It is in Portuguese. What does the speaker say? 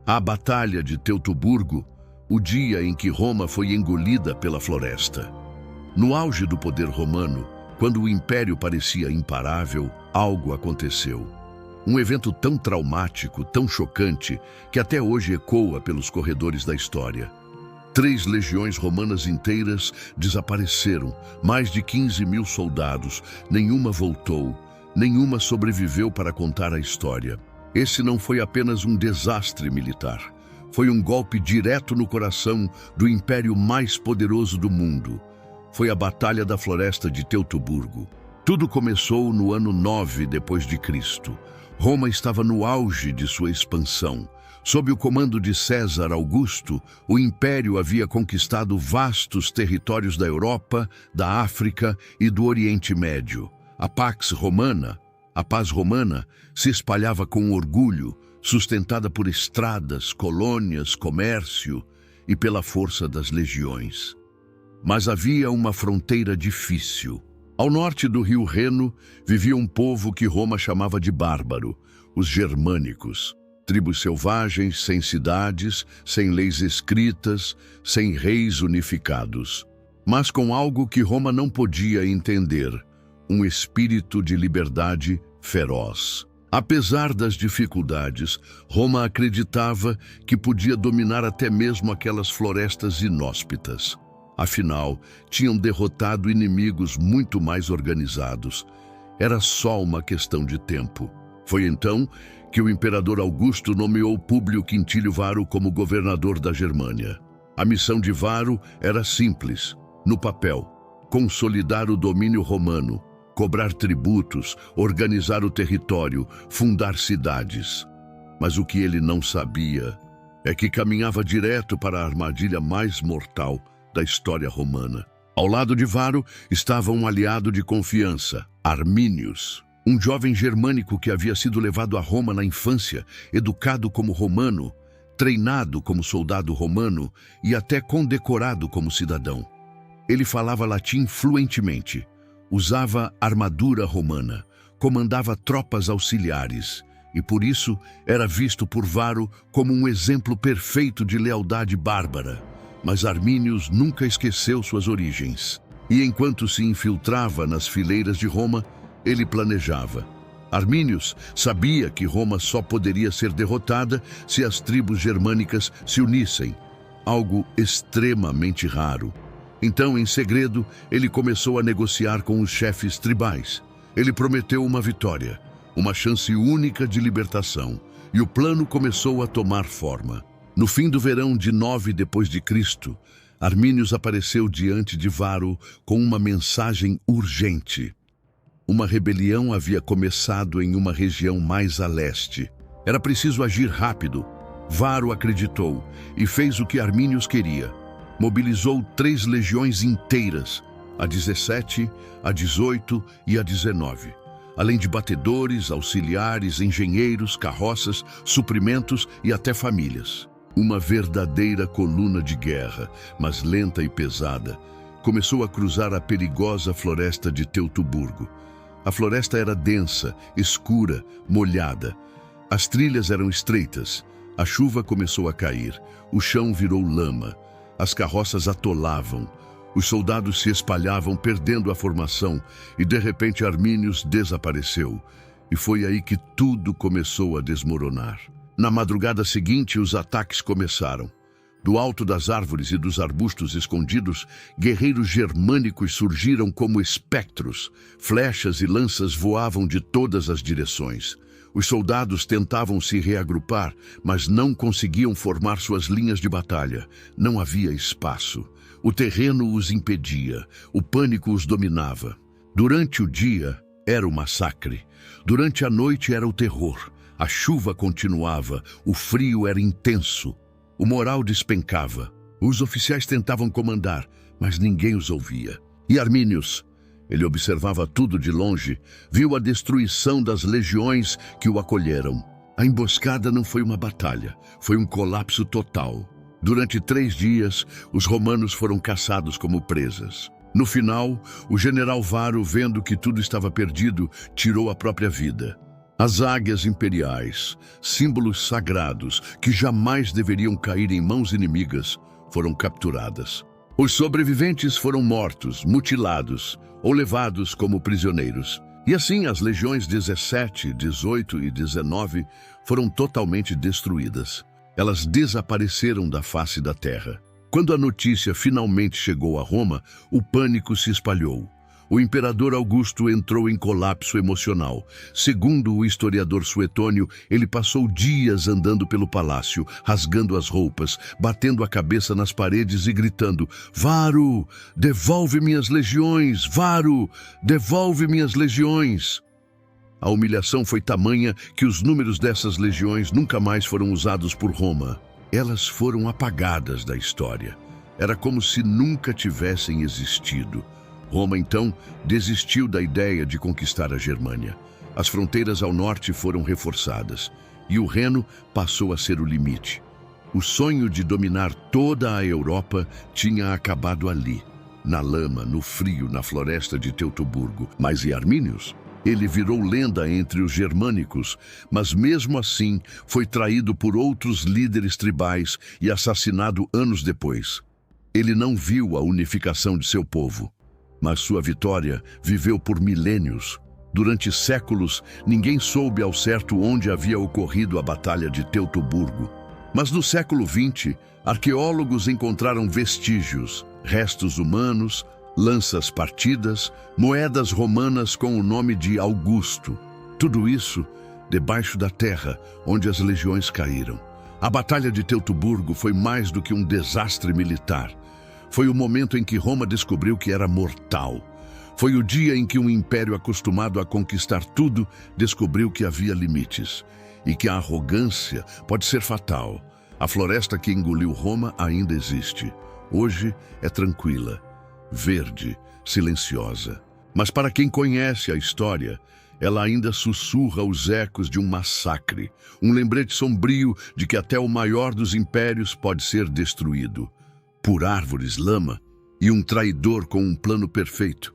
A Batalha de Teutoburgo, o dia em que Roma foi engolida pela floresta. No auge do poder romano, quando o império parecia imparável, algo aconteceu. Um evento tão traumático, tão chocante, que até hoje ecoa pelos corredores da história. 3 legiões romanas inteiras desapareceram, mais de 15.000 soldados, nenhuma voltou, nenhuma sobreviveu para contar a história. Esse não foi apenas um desastre militar, foi um golpe direto no coração do império mais poderoso do mundo. Foi a Batalha da Floresta de Teutoburgo. Tudo começou no ano 9 depois de Cristo. Roma estava no auge de sua expansão. Sob o comando de César Augusto, o império havia conquistado vastos territórios da Europa, da África e do Oriente Médio. A Pax Romana, a paz romana, se espalhava com orgulho, sustentada por estradas, colônias, comércio e pela força das legiões. Mas havia uma fronteira difícil. Ao norte do rio Reno vivia um povo que Roma chamava de bárbaro, os germânicos. Tribos selvagens, sem cidades, sem leis escritas, sem reis unificados. Mas com algo que Roma não podia entender, um espírito de liberdade feroz. Apesar das dificuldades, Roma acreditava que podia dominar até mesmo aquelas florestas inóspitas. Afinal, tinham derrotado inimigos muito mais organizados. Era só uma questão de tempo. Foi então que o imperador Augusto nomeou Públio Quintílio Varo como governador da Germânia. A missão de Varo era simples, no papel: consolidar o domínio romano, cobrar tributos, organizar o território, fundar cidades. Mas o que ele não sabia é que caminhava direto para a armadilha mais mortal da história romana. Ao lado de Varo estava um aliado de confiança, Arminius, um jovem germânico que havia sido levado a Roma na infância, educado como romano, treinado como soldado romano e até condecorado como cidadão. Ele falava latim fluentemente, usava armadura romana, comandava tropas auxiliares e, por isso, era visto por Varo como um exemplo perfeito de lealdade bárbara. Mas Arminius nunca esqueceu suas origens. E enquanto se infiltrava nas fileiras de Roma, ele planejava. Arminius sabia que Roma só poderia ser derrotada se as tribos germânicas se unissem, algo extremamente raro. Então, em segredo, ele começou a negociar com os chefes tribais. Ele prometeu uma vitória, uma chance única de libertação, e o plano começou a tomar forma. No fim do verão de 9 depois de Cristo, Arminius apareceu diante de Varo com uma mensagem urgente. Uma rebelião havia começado em uma região mais a leste. Era preciso agir rápido. Varo acreditou e fez o que Arminius queria. Mobilizou 3 legiões inteiras, a 17, a 18 e a 19, além de batedores, auxiliares, engenheiros, carroças, suprimentos e até famílias. Uma verdadeira coluna de guerra, mas lenta e pesada, começou a cruzar a perigosa floresta de Teutoburgo. A floresta era densa, escura, molhada. As trilhas eram estreitas. A chuva começou a cair. O chão virou lama. As carroças atolavam. Os soldados se espalhavam, perdendo a formação, e de repente Arminius desapareceu. E foi aí que tudo começou a desmoronar. Na madrugada seguinte, os ataques começaram. Do alto das árvores e dos arbustos escondidos, guerreiros germânicos surgiram como espectros. Flechas e lanças voavam de todas as direções. Os soldados tentavam se reagrupar, mas não conseguiam formar suas linhas de batalha. Não havia espaço. O terreno os impedia. O pânico os dominava. Durante o dia, era o massacre. Durante a noite, era o terror. A chuva continuava. O frio era intenso. O moral despencava. Os oficiais tentavam comandar, mas ninguém os ouvia. E Arminius? Ele observava tudo de longe, viu a destruição das legiões que o acolheram. A emboscada não foi uma batalha, foi um colapso total. Durante 3 dias, os romanos foram caçados como presas. No final, o general Varo, vendo que tudo estava perdido, tirou a própria vida. As águias imperiais, símbolos sagrados que jamais deveriam cair em mãos inimigas, foram capturadas. Os sobreviventes foram mortos, mutilados ou levados como prisioneiros. E assim as legiões 17, 18 e 19 foram totalmente destruídas. Elas desapareceram da face da terra. Quando a notícia finalmente chegou a Roma, o pânico se espalhou. O imperador Augusto entrou em colapso emocional. Segundo o historiador Suetônio, ele passou dias andando pelo palácio, rasgando as roupas, batendo a cabeça nas paredes e gritando: "Varo, devolve minhas legiões! Varo, devolve minhas legiões!" A humilhação foi tamanha que os números dessas legiões nunca mais foram usados por Roma. Elas foram apagadas da história. Era como se nunca tivessem existido. Roma, então, desistiu da ideia de conquistar a Germânia. As fronteiras ao norte foram reforçadas e o Reno passou a ser o limite. O sonho de dominar toda a Europa tinha acabado ali, na lama, no frio, na floresta de Teutoburgo. Mas e Arminius? Ele virou lenda entre os germânicos, mas mesmo assim foi traído por outros líderes tribais e assassinado anos depois. Ele não viu a unificação de seu povo. Mas sua vitória viveu por milênios. Durante séculos, ninguém soube ao certo onde havia ocorrido a Batalha de Teutoburgo. Mas no século XX, arqueólogos encontraram vestígios, restos humanos, lanças partidas, moedas romanas com o nome de Augusto. Tudo isso debaixo da terra, onde as legiões caíram. A Batalha de Teutoburgo foi mais do que um desastre militar. Foi o momento em que Roma descobriu que era mortal. Foi o dia em que um império acostumado a conquistar tudo descobriu que havia limites e que a arrogância pode ser fatal. A floresta que engoliu Roma ainda existe. Hoje é tranquila, verde, silenciosa. Mas para quem conhece a história, ela ainda sussurra os ecos de um massacre, um lembrete sombrio de que até o maior dos impérios pode ser destruído por árvores, lama e um traidor com um plano perfeito.